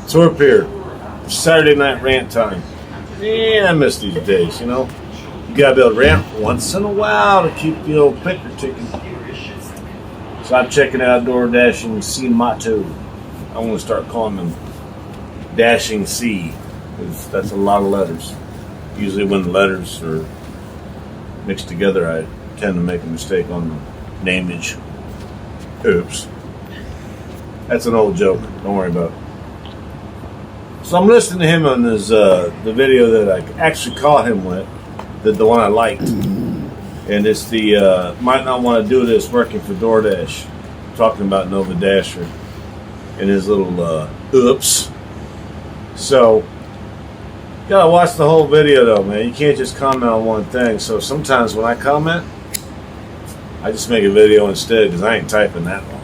So we're up here, Saturday night rant time. Yeah, I miss these days, you know. You gotta be able to rant once in a while to keep the old picker ticking. So I'm checking out DoorDash C Motto. I want to start calling them Dashing C, because that's a lot of letters. Usually when the letters are mixed together, I tend to make a mistake on the nameage. Oops. That's an old joke. Don't worry about it. So I'm listening to him on his the video that I actually caught him with, the one I liked, and it's the might not want to do this working for DoorDash, talking about Nova Dasher and his little oops. So you gotta watch the whole video though, man. You can't just comment on one thing. So sometimes when I comment, I just make a video instead because I ain't typing that long.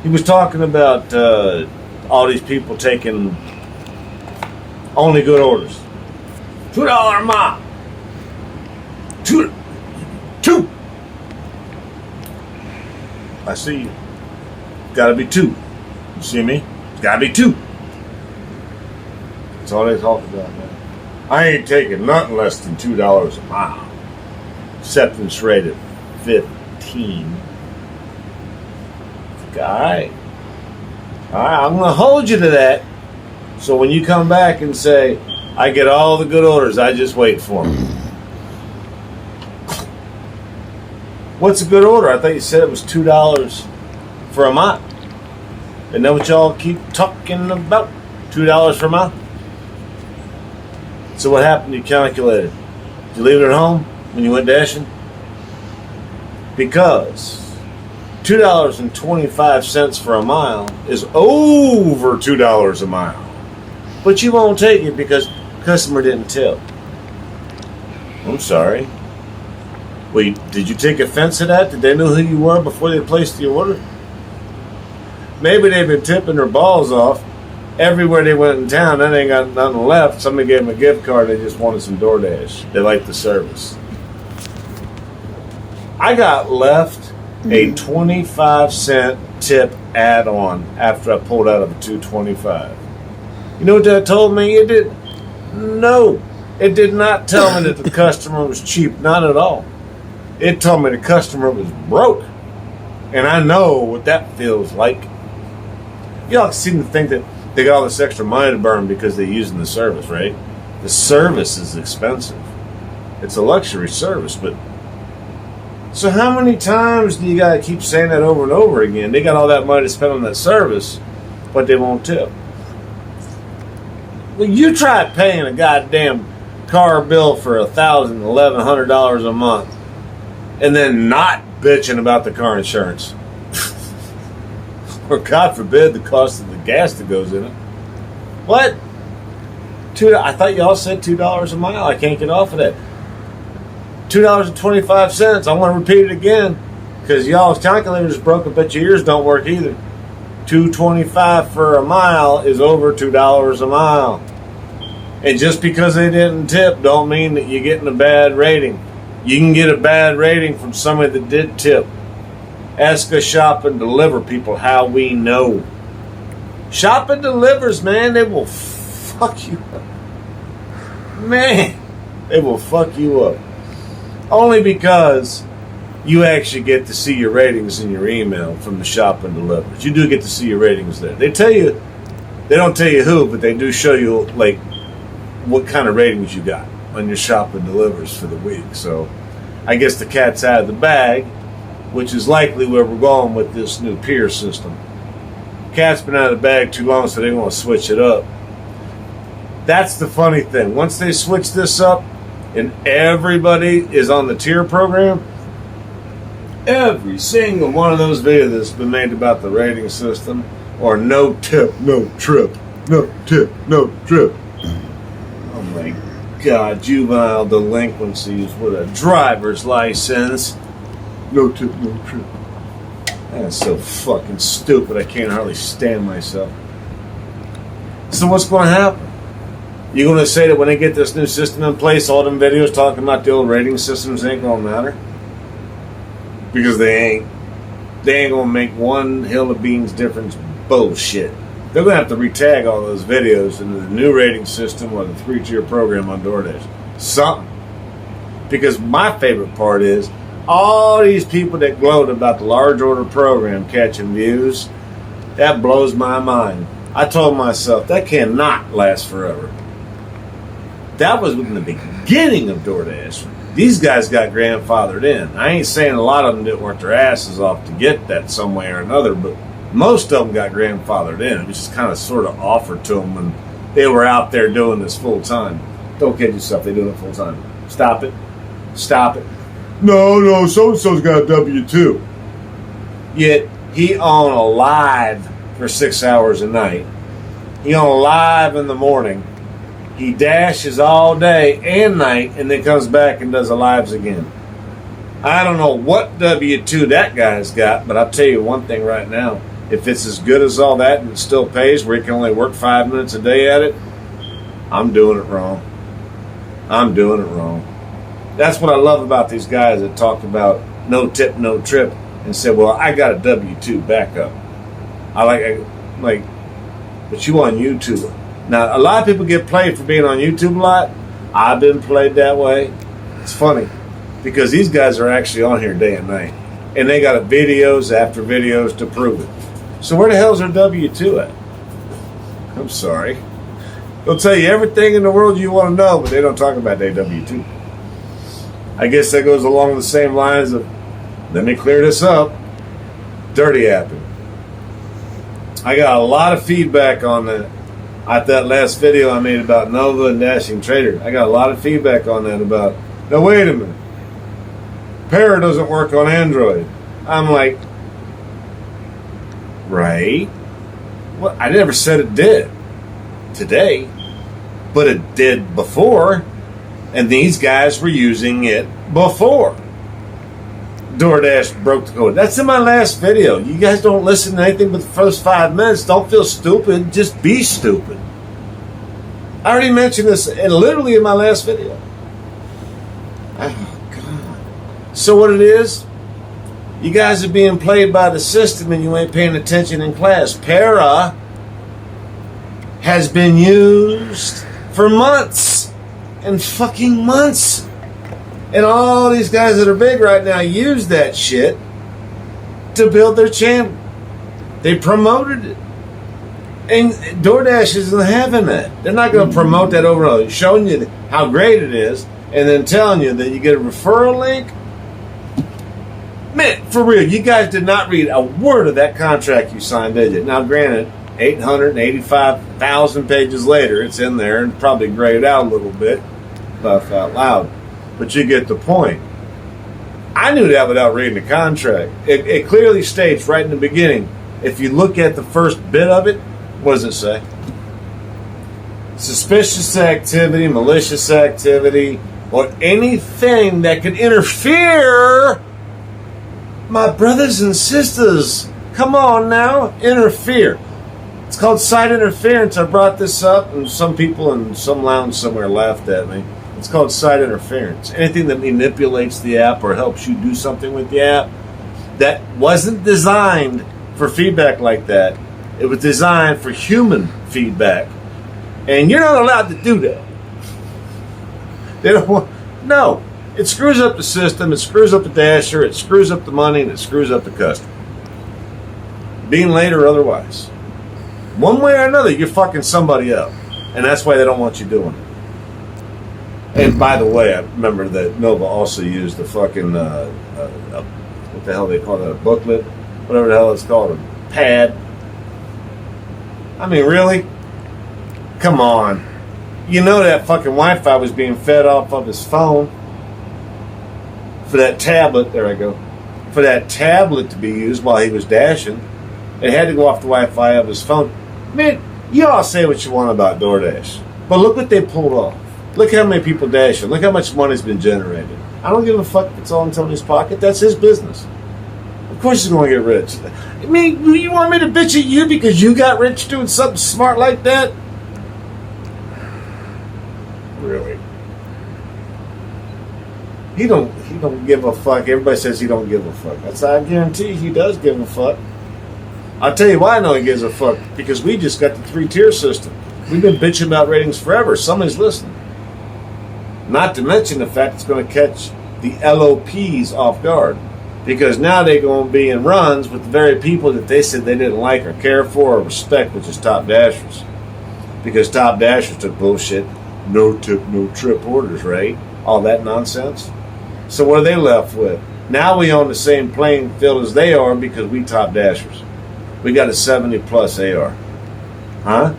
He was talking about all these people taking only good orders. $2 a mile. Two. I see you. Gotta be two. You see me? Gotta be two. That's all they talk about, man. I ain't taking nothing less than $2 a mile. Acceptance rate at 15. Alright, I'm going to hold you to that. So when you come back and say, I get all the good orders, I just wait for them. What's a good order? I thought you said it was $2 for a mile. Isn't that what y'all keep talking about? $2 for a mile? So what happened? You calculated. Did you leave it at home when you went dashing? Because $2.25 for a mile is over $2 a mile. But you won't take it because the customer didn't tip. I'm sorry. Wait, did you take offense to that? Did they know who you were before they placed the order? Maybe they've been tipping their balls off everywhere they went in town. Then they ain't got nothing left. Somebody gave them a gift card. They just wanted some DoorDash. They liked the service. I got left a 25-cent tip add-on after I pulled out of a $2.25. You know what that told me? It did. No, it did not tell me that the customer was cheap. Not at all. It told me the customer was broke, and I know what that feels like. Y'all seem to think that they got all this extra money to burn because they're using the service, right? The service is expensive. It's a luxury service, but so how many times do you got to keep saying that over and over again? They got all that money to spend on that service, but they won't tip. Well, you try paying a goddamn car bill for $1,000, $1,100 a month, and then not bitching about the car insurance. Or God forbid the cost of the gas that goes in it. What? I thought y'all said $2 a mile. I can't get off of that. $2.25. I want to repeat it again because y'all's calculators broke. I bet your ears don't work either. $2.25 for a mile is over $2 a mile. And just because they didn't tip don't mean that you're getting a bad rating. You can get a bad rating from somebody that did tip. Ask us Shop and Deliver people how we know. Shop and Delivers, man, they will fuck you up. Man, they will fuck you up. Only because you actually get to see your ratings in your email from the Shop and Delivers. You do get to see your ratings there. They don't tell you who, but they do show you like what kind of ratings you got on your Shop and Delivers for the week. So I guess the cat's out of the bag, which is likely where we're going with this new peer system. Cat's been out of the bag too long, so they want to switch it up. That's the funny thing. Once they switch this up, and everybody is on the tier program, every single one of those videos that's been made about the rating system, or no tip, no trip, no tip, no trip. Oh my God, juvenile delinquencies with a driver's license. No tip, no trip. That's so fucking stupid, I can't hardly stand myself. So what's going to happen? You going to say that when they get this new system in place, all them videos talking about the old rating systems ain't going to matter? Because they ain't. They ain't going to make one hill of beans difference Bullshit. They're going to have to retag all those videos into the new rating system or the 3-tier program on DoorDash. Something. Because my favorite part is all these people that gloat about the large order program catching views, that blows my mind. I told myself that cannot last forever. That was in the beginning of DoorDash. These guys got grandfathered in. I ain't saying a lot of them didn't work their asses off to get that some way or another, but most of them got grandfathered in. It was just kind of sort of offered to them when they were out there doing this full time. Don't kid yourself, they're doing it full time. Stop it. Stop it. No, so-and-so's got a W-2. Yet, he on a live for 6 hours a night. He on a live in the morning. He dashes all day and night and then comes back and does the lives again. I don't know what W-2 that guy's got, but I'll tell you one thing right now. If it's as good as all that and it still pays where he can only work 5 minutes a day at it, I'm doing it wrong. I'm doing it wrong. That's what I love about these guys that talk about no tip, no trip and said, well, I got a W-2 backup. I like, but you on YouTube. Now, a lot of people get played for being on YouTube a lot. I've been played that way. It's funny because these guys are actually on here day and night. And they got videos after videos to prove it. So where the hell's their W-2 at? I'm sorry. They'll tell you everything in the world you want to know, but they don't talk about their W-2. I guess that goes along the same lines of, let me clear this up. Dirty apping. I got a lot of feedback on that. At that last video I made about Nova and Dashing Trader. I got a lot of feedback on that about, now wait a minute. Para doesn't work on Android. I'm like, right? Well, I never said it did today, but it did before, and these guys were using it before DoorDash broke the code. That's in my last video. You guys don't listen to anything but the first 5 minutes. Don't feel stupid. Just be stupid. I already mentioned this literally in my last video. Oh, God. So what it is, you guys are being played by the system and you ain't paying attention in class. Para has been used for months and fucking months. And all these guys that are big right now use that shit to build their channel. They promoted it. And DoorDash isn't having that. They're not going to promote that over, showing you how great it is and then telling you that you get a referral link. Man, for real, you guys did not read a word of that contract you signed, did you? Now, granted, 885,000 pages later, it's in there and probably grayed out a little bit, laugh out loud. But you get the point. I knew that without reading the contract. It clearly states right in the beginning, if you look at the first bit of it, what does it say? Suspicious activity, malicious activity, or anything that could interfere. My brothers and sisters, come on now, interfere. It's called site interference. I brought this up, and some people in some lounge somewhere laughed at me. It's called site interference. Anything that manipulates the app or helps you do something with the app that wasn't designed for feedback like that. It was designed for human feedback. And you're not allowed to do that. They don't want, no. It screws up the system, it screws up the dasher, it screws up the money, and it screws up the customer. Being late or otherwise. One way or another, you're fucking somebody up. And that's why they don't want you doing it. And by the way, I remember that Nova also used the fucking, what the hell they call that, a booklet? Whatever the hell it's called, a pad. I mean, really? Come on. You know that fucking Wi-Fi was being fed off of his phone. For that tablet, there I go. For that tablet to be used while he was dashing, it had to go off the Wi-Fi of his phone. Man, you all say what you want about DoorDash. But look what they pulled off. Look how many people dash it. Look how much money's been generated. I don't give a fuck if it's all in Tony's pocket. That's his business. Of course he's going to get rich. I mean, you want me to bitch at you because you got rich doing something smart like that? Really? He don't give a fuck. Everybody says he don't give a fuck. I guarantee he does give a fuck. I'll tell you why no one gives a fuck. Because we just got the 3-tier system. We've been bitching about ratings forever. Somebody's listening. Not to mention the fact it's going to catch the LOPs off guard. Because now they're going to be in runs with the very people that they said they didn't like or care for or respect, which is Top Dashers. Because Top Dashers took bullshit, no tip, no trip orders, right? All that nonsense. So what are they left with? Now we on the same playing field as they are because we Top Dashers. We got a 70 plus AR. Huh?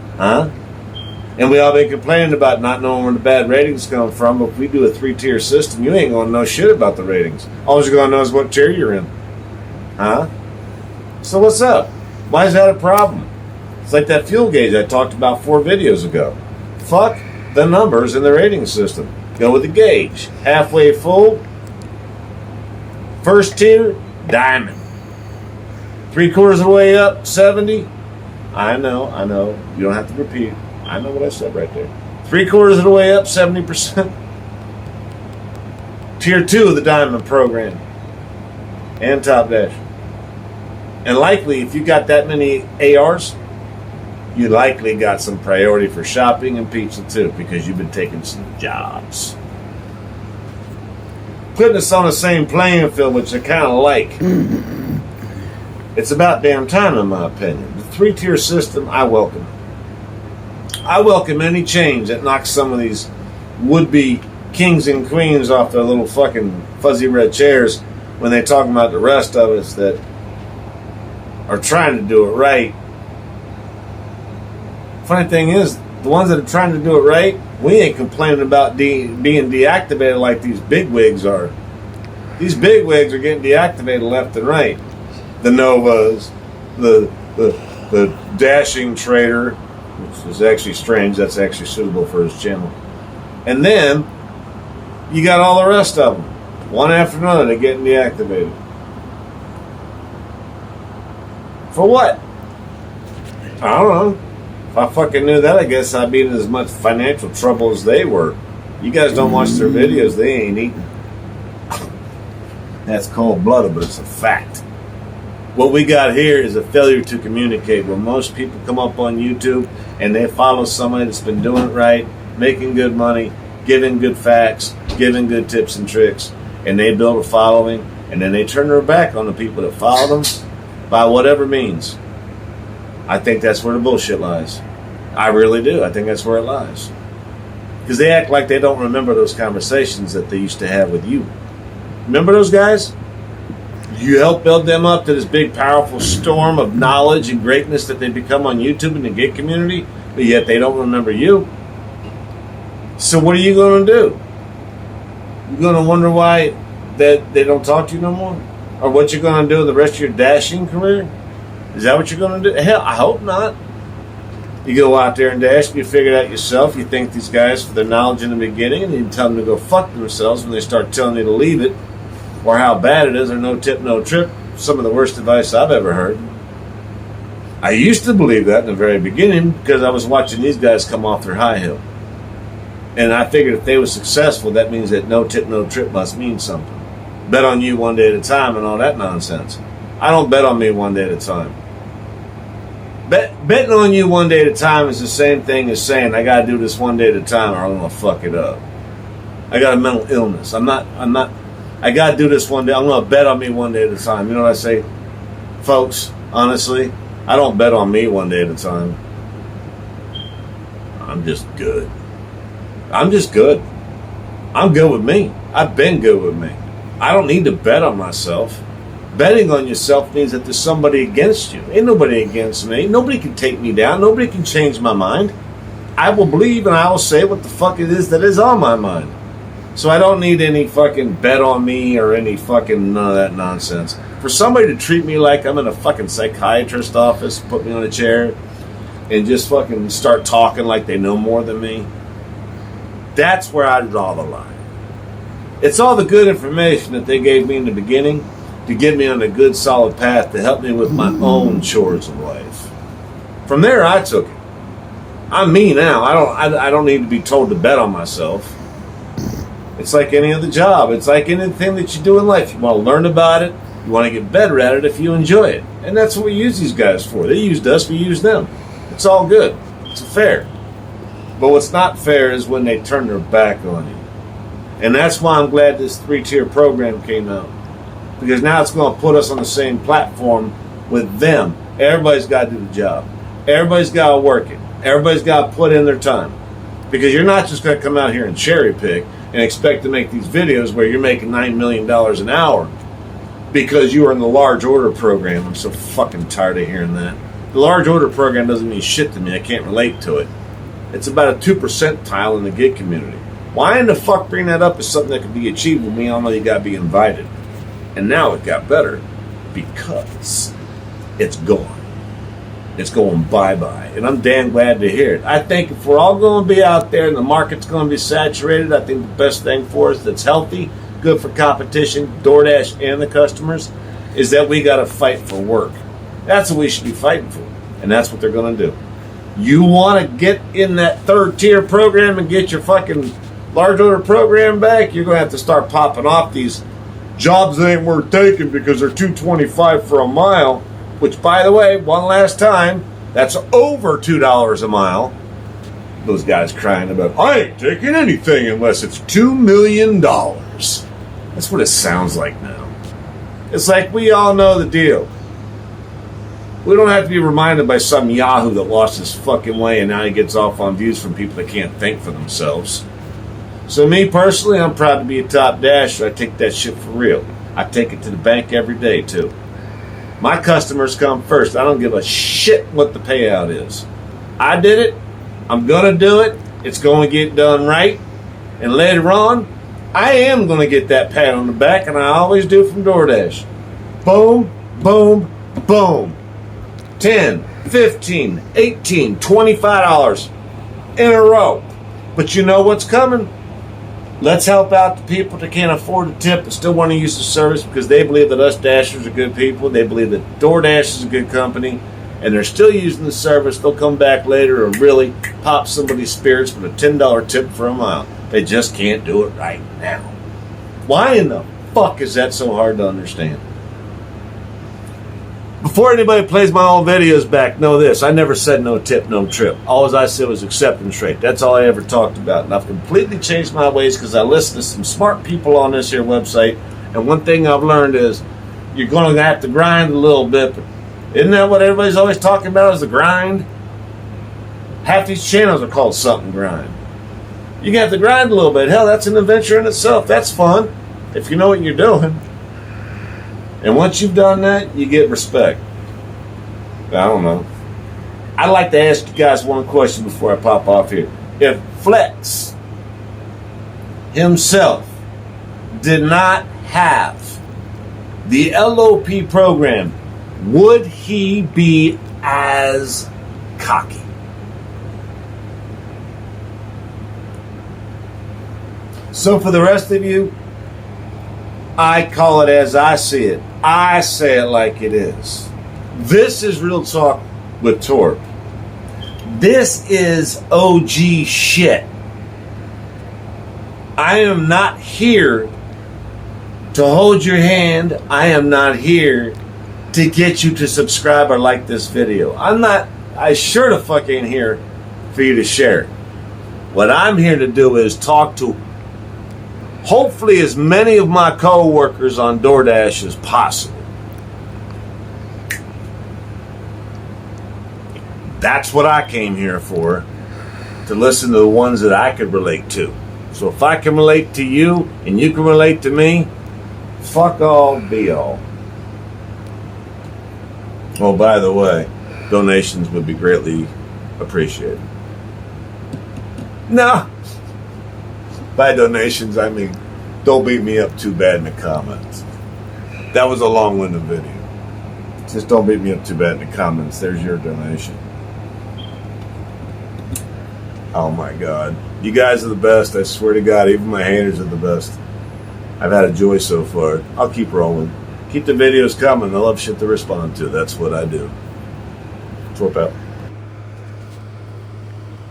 And we all been complaining about not knowing where the bad ratings come from, but if we do a 3-tier system, you ain't gonna know shit about the ratings. All you're gonna know is what tier you're in. Huh? So what's up? Why is that a problem? It's like that fuel gauge I talked about 4 videos ago. Fuck the numbers in the rating system. Go with the gauge. Halfway full, first tier, diamond. 3/4 of the way up, 70. I know. You don't have to repeat. I know what I said right there. 3/4 of the way up, 70%. Tier 2 of the diamond program. And Top Dash. And likely, if you got that many ARs, you likely got some priority for shopping and pizza too, because you've been taking some jobs. Putting us on the same playing field, which I kind of like. It's about damn time, in my opinion. The 3-tier system, I welcome. I welcome any change that knocks some of these would-be kings and queens off their little fucking fuzzy red chairs when they talk about the rest of us that are trying to do it right. Funny thing is, the ones that are trying to do it right, we ain't complaining about being deactivated like these bigwigs are. These bigwigs are getting deactivated left and right. The Novas, the dashing trader, which is actually strange. That's actually suitable for his channel. And then you got all the rest of them, one after another. They're getting deactivated. For what? I don't know. If I fucking knew that, I guess I'd be in as much financial trouble as they were. You guys don't watch their videos, they ain't eating. That's cold-blooded, but it's a fact. What we got here is a failure to communicate, where most people come up on YouTube and they follow somebody that's been doing it right, making good money, giving good facts, giving good tips and tricks, and they build a following, and then they turn their back on the people that follow them by whatever means. I think that's where the bullshit lies. I really do. I think that's where it lies. Because they act like they don't remember those conversations that they used to have with you. Remember those guys? You helped build them up to this big, powerful storm of knowledge and greatness that they become on YouTube and the gig community, but yet they don't remember you. So what are you going to do? You're going to wonder why that they don't talk to you no more? Or what you're going to do the rest of your dashing career? Is that what you're going to do? Hell, I hope not. You go out there and dash, and you figure it out yourself. You thank these guys for their knowledge in the beginning, and you tell them to go fuck themselves when they start telling you to leave it, or how bad it is, or no tip, no trip. Some of the worst advice I've ever heard. I used to believe that in the very beginning because I was watching these guys come off their high hill. And I figured if they were successful, that means that no tip, no trip must mean something. Bet on you one day at a time and all that nonsense. I don't bet on me one day at a time. Betting on you one day at a time is the same thing as saying I gotta do this one day at a time or I'm gonna fuck it up. I got a mental illness. I gotta do this one day. I'm gonna bet on me one day at a time. You know what I say? Folks, honestly, I don't bet on me one day at a time. I'm just good. I'm good with me. I've been good with me. I don't need to bet on myself. Betting on yourself means that there's somebody against you. Ain't nobody against me. Nobody can take me down. Nobody can change my mind. I will believe and I will say what the fuck it is that is on my mind. So I don't need any fucking bet on me or any fucking none of that nonsense. For somebody to treat me like I'm in a fucking psychiatrist office, put me on a chair, and just fucking start talking like they know more than me, that's where I draw the line. It's all the good information that they gave me in the beginning to get me on a good, solid path to help me with my own chores of life. From there, I took it. I'm me now. I don't need to be told to bet on myself. It's like any other job. It's like anything that you do in life. You want to learn about it, You want to get better at it if you enjoy it. And that's what we use these guys for. They used us, we used them. It's all good. It's fair. But what's not fair is when they turn their back on you. And that's why I'm glad this 3-tier program came out. Because now it's going to put us on the same platform with them. Everybody's got to do the job. Everybody's got to work it. Everybody's got to put in their time. Because you're not just going to come out here and cherry pick and expect to make these videos where you're making $9 million an hour because you are in the large order program. I'm so fucking tired of hearing that. The large order program doesn't mean shit to me. I can't relate to it. It's about a 2 percentile in the gig community. Why in the fuck bring that up as something that could be achievable? We all know you got to be invited. And now it got better because it's gone. It's going bye-bye. And I'm damn glad to hear it. I think if we're all going to be out there and the market's going to be saturated, I think the best thing for us that's healthy, good for competition, DoorDash and the customers, is that we got to fight for work. That's what we should be fighting for. And that's what they're going to do. You want to get in that 3rd-tier program and get your fucking large order program back, you're going to have to start popping off these jobs that ain't worth taking because they're $2.25 for a mile, which, by the way, one last time, that's over $2 a mile. Those guys crying about, I ain't taking anything unless it's $2 million. That's what it sounds like now. It's like we all know the deal. We don't have to be reminded by some yahoo that lost his fucking way and now he gets off on views from people that can't think for themselves. So me personally, I'm proud to be a top dasher. I take that shit for real. I take it to the bank every day too. My customers come first. I don't give a shit what the payout is. I did it. I'm going to do it. It's going to get done right. And later on, I am going to get that pat on the back, and I always do from DoorDash. Boom, boom, boom. 10, 15, 18, $25 in a row. But you know what's coming? Let's help out the people that can't afford a tip but still want to use the service because they believe that us Dashers are good people. They believe that DoorDash is a good company, and they're still using the service. They'll come back later and really pop somebody's spirits with a $10 tip for a mile. They just can't do it right now. Why in the fuck is that so hard to understand? Before anybody plays my old videos back, know this. I never said no tip, no trip. All I said was acceptance rate. That's all I ever talked about. And I've completely changed my ways because I listen to some smart people on this here website. And one thing I've learned is you're going to have to grind a little bit. But isn't that what everybody's always talking about is the grind? Half these channels are called something grind. You have to grind a little bit. Hell, that's an adventure in itself. That's fun if you know what you're doing. And once you've done that, you get respect. I don't know. I'd like to ask you guys one question before I pop off here. If Flex himself did not have the LOP program, would he be as cocky? So for the rest of you, I call it as I see it. I say it like it is. This is Real Talk with Torb. This is OG shit. I am not here to hold your hand. I am not here to get you to subscribe or like this video. I sure the fuck ain't here for you to share. What I'm here to do is talk to hopefully as many of my co-workers on DoorDash as possible. That's what I came here for, to listen to the ones that I could relate to. So if I can relate to you and you can relate to me, fuck all, be all. Oh, by the way, donations would be greatly appreciated. No. By donations, I mean, don't beat me up too bad in the comments. That was a long-winded video. Just don't beat me up too bad in the comments. There's your donation. Oh my God. You guys are the best. I swear to God, even my haters are the best. I've had a joy so far. I'll keep rolling. Keep the videos coming. I love shit to respond to. That's what I do. Torp out.